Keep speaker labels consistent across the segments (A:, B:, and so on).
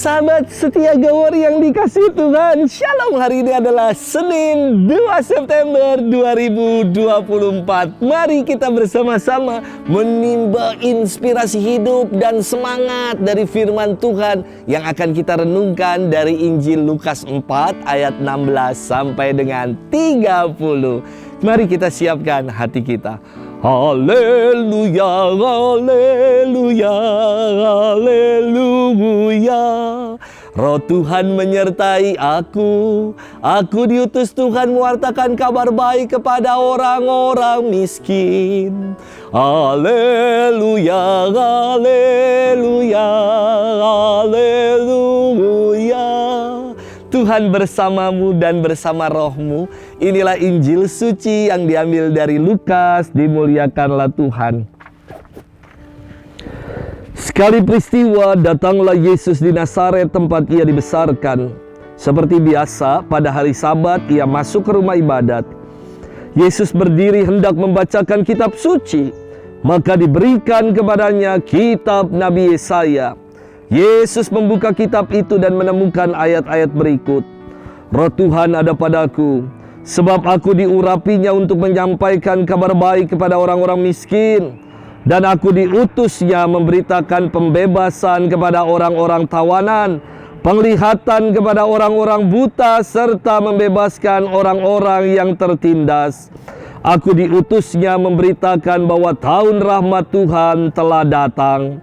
A: Sahabat setia gawar yang dikasih Tuhan, Shalom. Hari ini adalah Senin 2 September 2024. Mari kita bersama-sama menimba inspirasi hidup dan semangat dari firman Tuhan yang akan kita renungkan dari Injil Lukas 4 ayat 16 sampai dengan 30. Mari kita siapkan hati kita. Haleluya, haleluya, haleluya. Roh Tuhan menyertai aku diutus Tuhan mewartakan kabar baik kepada orang-orang miskin. Haleluya, haleluya, haleluya. Tuhan bersamamu dan bersama rohmu. Inilah Injil suci yang diambil dari Lukas. Dimuliakanlah Tuhan. Sekali peristiwa, datanglah Yesus di Nazaret tempat ia dibesarkan. Seperti biasa, pada hari Sabat ia masuk ke rumah ibadat. Yesus berdiri hendak membacakan kitab suci. Maka diberikan kepadanya kitab Nabi Yesaya. Yesus membuka kitab itu dan menemukan ayat-ayat berikut. Roh Tuhan ada padaku, sebab aku diurapinya untuk menyampaikan kabar baik kepada orang-orang miskin. Dan aku diutusnya memberitakan pembebasan kepada orang-orang tawanan, penglihatan kepada orang-orang buta, serta membebaskan orang-orang yang tertindas. Aku diutusnya memberitakan bahwa tahun rahmat Tuhan telah datang.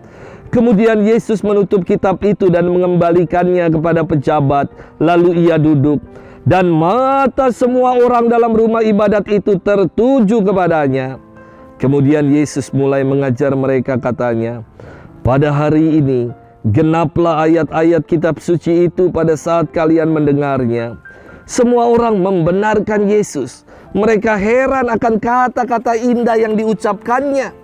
A: Kemudian Yesus menutup kitab itu dan mengembalikannya kepada pejabat. Lalu ia duduk. Dan mata semua orang dalam rumah ibadat itu tertuju kepadanya. Kemudian Yesus mulai mengajar mereka, katanya, pada hari ini genaplah ayat-ayat kitab suci itu pada saat kalian mendengarnya. Semua orang membenarkan Yesus. Mereka heran akan kata-kata indah yang diucapkannya.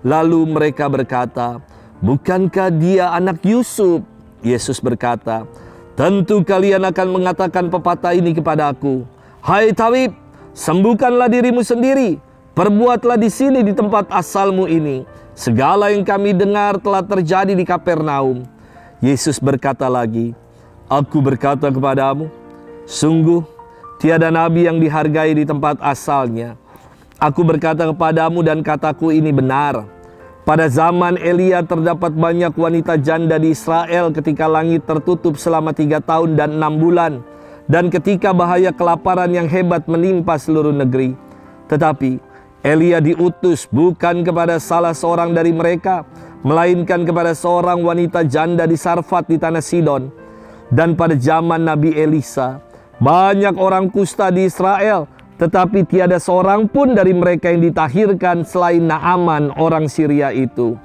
A: Lalu mereka berkata, bukankah dia anak Yusuf? Yesus berkata, tentu kalian akan mengatakan pepatah ini kepadaku. Hai tabib, sembuhkanlah dirimu sendiri. Perbuatlah di sini di tempat asalmu ini. Segala yang kami dengar telah terjadi di Kapernaum. Yesus berkata lagi, aku berkata kepadamu, sungguh tiada nabi yang dihargai di tempat asalnya. Aku berkata kepadamu dan kataku ini benar. Pada zaman Elia terdapat banyak wanita janda di Israel ketika langit tertutup selama 3 tahun dan 6 bulan. Dan ketika bahaya kelaparan yang hebat menimpa seluruh negeri. Tetapi Elia diutus bukan kepada salah seorang dari mereka, melainkan kepada seorang wanita janda di Sarfat di tanah Sidon. Dan pada zaman Nabi Elisa, banyak orang kusta di Israel, tetapi tiada seorang pun dari mereka yang ditahirkan selain Naaman orang Syria itu.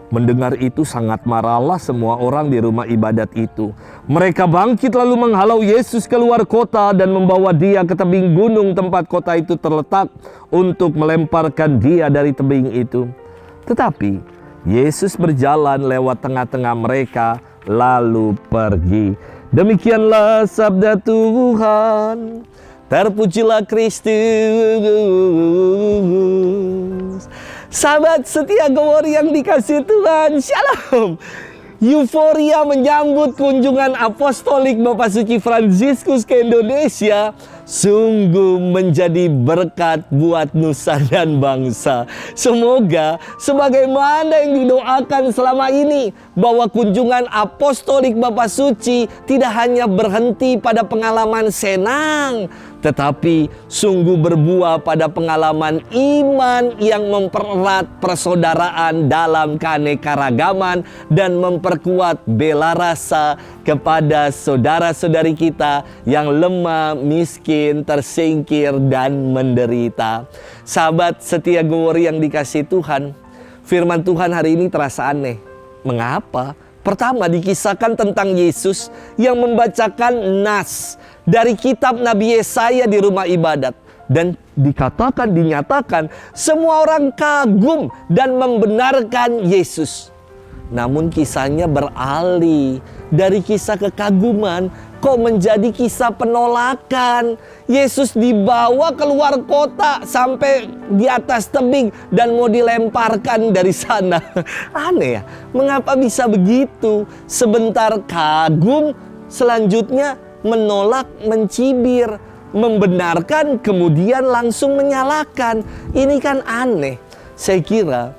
A: Mendengar itu sangat marahlah semua orang di rumah ibadat itu. Mereka bangkit lalu menghalau Yesus keluar kota dan membawa dia ke tebing gunung tempat kota itu terletak untuk melemparkan dia dari tebing itu. Tetapi Yesus berjalan lewat tengah-tengah mereka lalu pergi. Demikianlah sabda Tuhan. Terpujilah Kristus. Sahabat setia gawar yang dikasih Tuhan, Shalom. Euforia menyambut kunjungan apostolik Bapak Suci Fransiskus ke Indonesia sungguh menjadi berkat buat nusa dan bangsa. Semoga sebagaimana yang didoakan selama ini, bahwa kunjungan apostolik Bapak Suci tidak hanya berhenti pada pengalaman senang, tetapi sungguh berbuah pada pengalaman iman yang mempererat persaudaraan dalam keanekaragaman dan memperkuat bela rasa kepada saudara-saudari kita yang lemah, miskin, tersingkir, dan menderita. Sahabat setia gawar yang dikasih Tuhan, firman Tuhan hari ini terasa aneh. Mengapa? Pertama, dikisahkan tentang Yesus yang membacakan nas dari kitab Nabi Yesaya di rumah ibadat. Dan dinyatakan semua orang kagum dan membenarkan Yesus. Namun kisahnya beralih dari kisah kekaguman kok menjadi kisah penolakan. Yesus dibawa keluar kota sampai di atas tebing dan mau dilemparkan dari sana. Aneh ya, mengapa bisa begitu? Sebentar kagum, selanjutnya menolak, mencibir, membenarkan, kemudian langsung menyalahkan. Ini kan aneh. Saya kira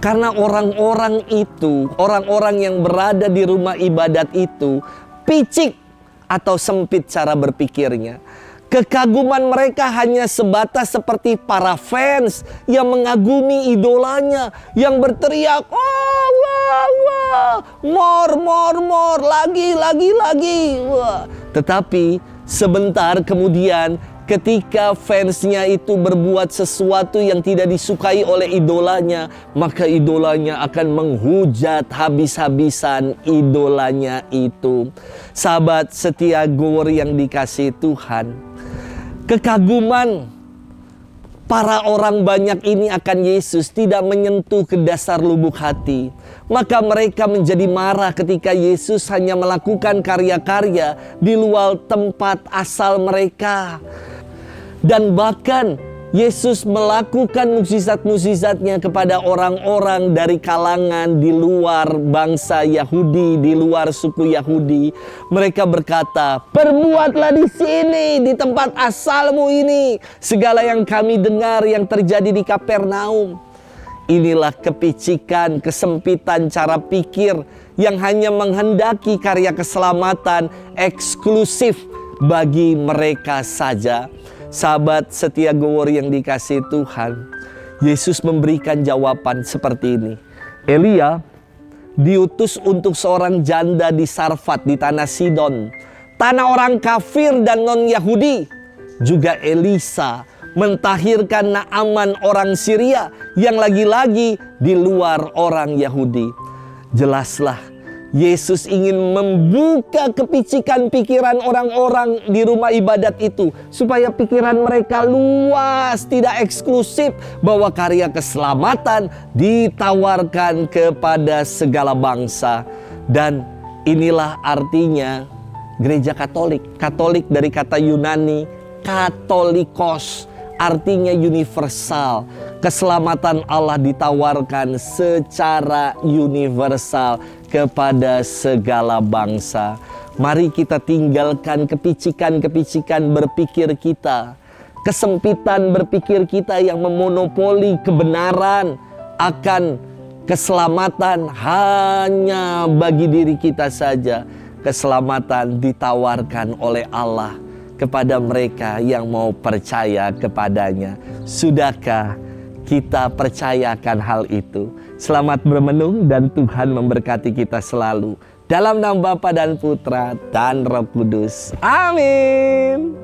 A: karena orang-orang itu, orang-orang yang berada di rumah ibadat itu picik atau sempit cara berpikirnya. Kekaguman mereka hanya sebatas seperti para fans yang mengagumi idolanya, yang berteriak, "Oh, wah, wah, more, lagi. Wah. Tetapi sebentar kemudian ketika fansnya itu berbuat sesuatu yang tidak disukai oleh idolanya, maka idolanya akan menghujat habis-habisan idolanya itu. Sahabat setia Gowor yang dikasihi Tuhan, kekaguman para orang banyak ini akan Yesus tidak menyentuh ke dasar lubuk hati. Maka mereka menjadi marah ketika Yesus hanya melakukan karya-karya di luar tempat asal mereka. Dan bahkan Yesus melakukan mukjizat-mukjizatnya kepada orang-orang dari kalangan di luar bangsa Yahudi, di luar suku Yahudi. Mereka berkata, "Perbuatlah di sini, di tempat asalmu ini, segala yang kami dengar yang terjadi di Kapernaum." Inilah kepicikan, kesempitan cara pikir yang hanya menghendaki karya keselamatan eksklusif bagi mereka saja. Sahabat setia Gowor yang dikasihi Tuhan, Yesus memberikan jawaban seperti ini. Elia diutus untuk seorang janda di Sarfat di tanah Sidon, tanah orang kafir dan non-Yahudi. Juga Elisa mentahirkan Naaman orang Syria yang lagi-lagi di luar orang Yahudi. Jelaslah Yesus ingin membuka kepicikan pikiran orang-orang di rumah ibadat itu, supaya pikiran mereka luas, tidak eksklusif, bahwa karya keselamatan ditawarkan kepada segala bangsa. Dan inilah artinya gereja Katolik. Katolik dari kata Yunani katolikos, artinya universal. Keselamatan Allah ditawarkan secara universal kepada segala bangsa. Mari kita tinggalkan kepicikan-kepicikan berpikir kita, kesempitan berpikir kita yang memonopoli kebenaran akan keselamatan hanya bagi diri kita saja. Keselamatan ditawarkan oleh Allah kepada mereka yang mau percaya kepadanya. Sudahkah kita percayakan hal itu? Selamat bermenung dan Tuhan memberkati kita selalu. Dalam nama Bapa dan Putra dan Roh Kudus. Amin.